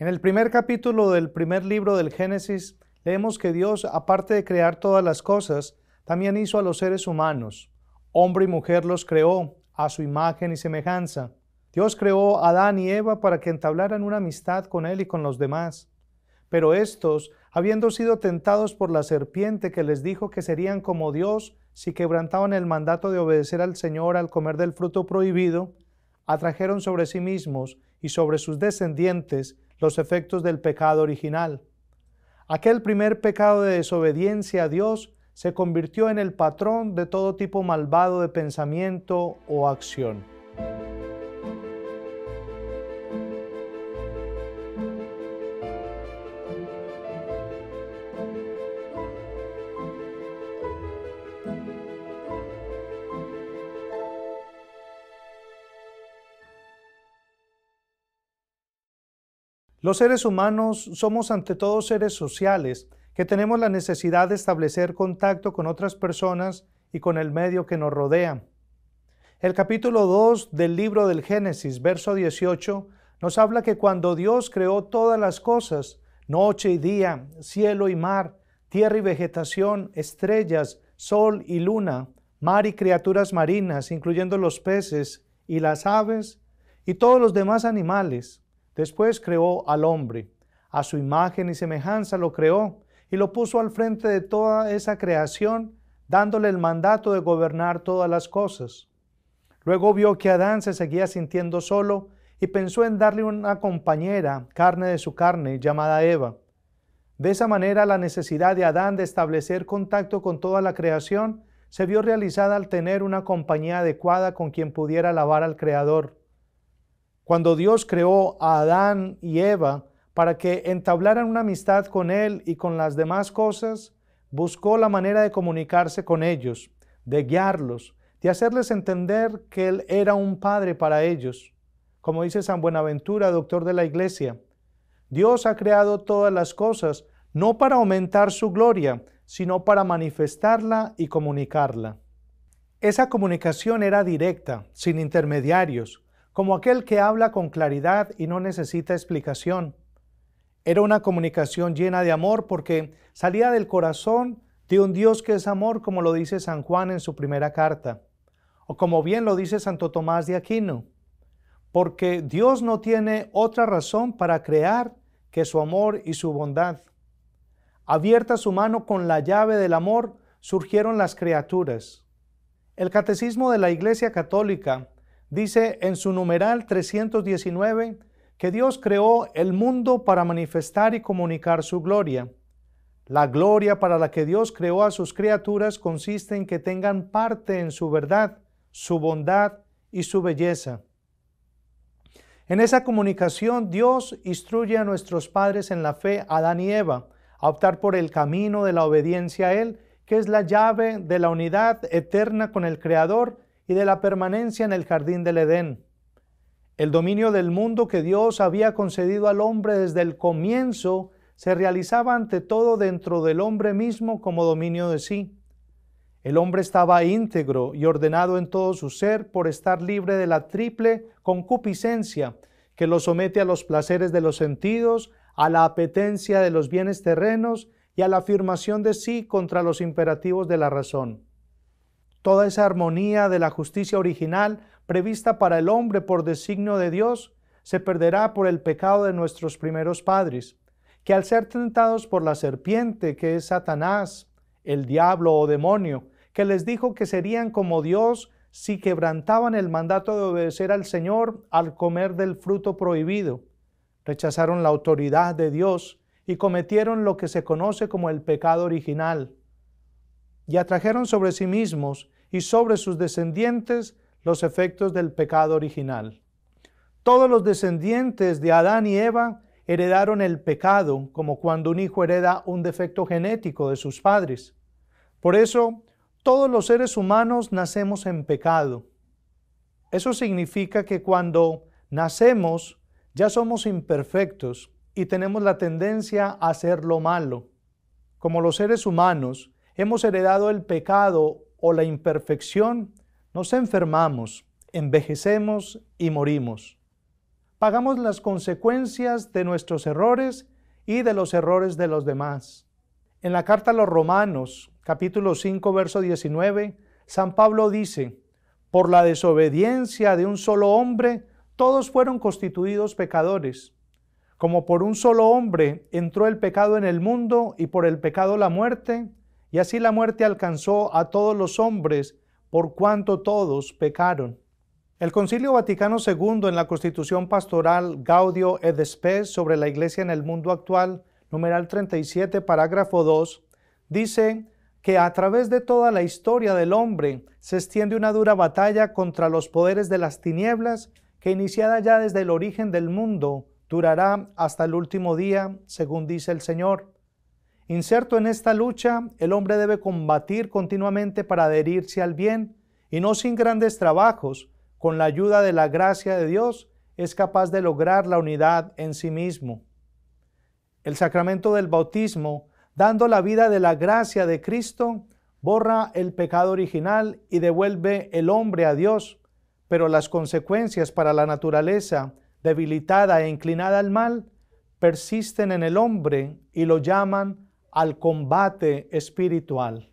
En el primer capítulo del primer libro del Génesis, leemos que Dios, aparte de crear todas las cosas, también hizo a los seres humanos. Hombre y mujer los creó, a su imagen y semejanza. Dios creó a Adán y Eva para que entablaran una amistad con Él y con los demás. Pero estos, habiendo sido tentados por la serpiente que les dijo que serían como Dios si quebrantaban el mandato de obedecer al Señor al comer del fruto prohibido, atrajeron sobre sí mismos y sobre sus descendientes los efectos del pecado original. Aquel primer pecado de desobediencia a Dios se convirtió en el patrón de todo tipo malvado de pensamiento o acción. Los seres humanos somos ante todo seres sociales, que tenemos la necesidad de establecer contacto con otras personas y con el medio que nos rodea. El capítulo 2 del libro del Génesis, verso 18, nos habla que cuando Dios creó todas las cosas, noche y día, cielo y mar, tierra y vegetación, estrellas, sol y luna, mar y criaturas marinas, incluyendo los peces y las aves y todos los demás animales, después creó al hombre. A su imagen y semejanza lo creó y lo puso al frente de toda esa creación, dándole el mandato de gobernar todas las cosas. Luego vio que Adán se seguía sintiendo solo y pensó en darle una compañera, carne de su carne, llamada Eva. De esa manera, la necesidad de Adán de establecer contacto con toda la creación se vio realizada al tener una compañía adecuada con quien pudiera alabar al Creador. Cuando Dios creó a Adán y Eva para que entablaran una amistad con Él y con las demás cosas, buscó la manera de comunicarse con ellos, de guiarlos, de hacerles entender que Él era un Padre para ellos. Como dice San Buenaventura, doctor de la Iglesia, Dios ha creado todas las cosas no para aumentar su gloria, sino para manifestarla y comunicarla. Esa comunicación era directa, sin intermediarios, como aquel que habla con claridad y no necesita explicación. Era una comunicación llena de amor porque salía del corazón de un Dios que es amor, como lo dice San Juan en su primera carta, o como bien lo dice Santo Tomás de Aquino, porque Dios no tiene otra razón para crear que su amor y su bondad. Abierta su mano con la llave del amor, surgieron las criaturas. El Catecismo de la Iglesia Católica dice en su numeral 319 que Dios creó el mundo para manifestar y comunicar su gloria. La gloria para la que Dios creó a sus criaturas consiste en que tengan parte en su verdad, su bondad y su belleza. En esa comunicación, Dios instruye a nuestros padres en la fe, Adán y Eva, a optar por el camino de la obediencia a Él, que es la llave de la unidad eterna con el Creador y de la permanencia en el jardín del Edén. El dominio del mundo que Dios había concedido al hombre desde el comienzo se realizaba ante todo dentro del hombre mismo como dominio de sí. El hombre estaba íntegro y ordenado en todo su ser por estar libre de la triple concupiscencia que lo somete a los placeres de los sentidos, a la apetencia de los bienes terrenos y a la afirmación de sí contra los imperativos de la razón. Toda esa armonía de la justicia original prevista para el hombre por designio de Dios se perderá por el pecado de nuestros primeros padres, que al ser tentados por la serpiente, que es Satanás, el diablo o demonio, que les dijo que serían como Dios si quebrantaban el mandato de obedecer al Señor al comer del fruto prohibido, rechazaron la autoridad de Dios y cometieron lo que se conoce como el pecado original, y atrajeron sobre sí mismos y sobre sus descendientes los efectos del pecado original. Todos los descendientes de Adán y Eva heredaron el pecado, como cuando un hijo hereda un defecto genético de sus padres. Por eso, todos los seres humanos nacemos en pecado. Eso significa que cuando nacemos ya somos imperfectos y tenemos la tendencia a hacer lo malo. Como los seres humanos hemos heredado el pecado o la imperfección, nos enfermamos, envejecemos y morimos. pagamos las consecuencias de nuestros errores y de los errores de los demás. En la carta a los Romanos, capítulo 5, verso 19, San Pablo dice: por la desobediencia de un solo hombre, todos fueron constituidos pecadores. Como por un solo hombre entró el pecado en el mundo y por el pecado la muerte, y así la muerte alcanzó a todos los hombres por cuanto todos pecaron. El Concilio Vaticano II, en la Constitución Pastoral Gaudio et Spes sobre la Iglesia en el mundo actual, numeral 37, parágrafo 2, dice que a través de toda la historia del hombre se extiende una dura batalla contra los poderes de las tinieblas que, iniciada ya desde el origen del mundo, durará hasta el último día, según dice el Señor. Inserto en esta lucha, el hombre debe combatir continuamente para adherirse al bien, y no sin grandes trabajos, con la ayuda de la gracia de Dios, es capaz de lograr la unidad en sí mismo. El sacramento del bautismo, dando la vida de la gracia de Cristo, borra el pecado original y devuelve el hombre a Dios, pero las consecuencias para la naturaleza, debilitada e inclinada al mal, persisten en el hombre y lo llaman al combate espiritual.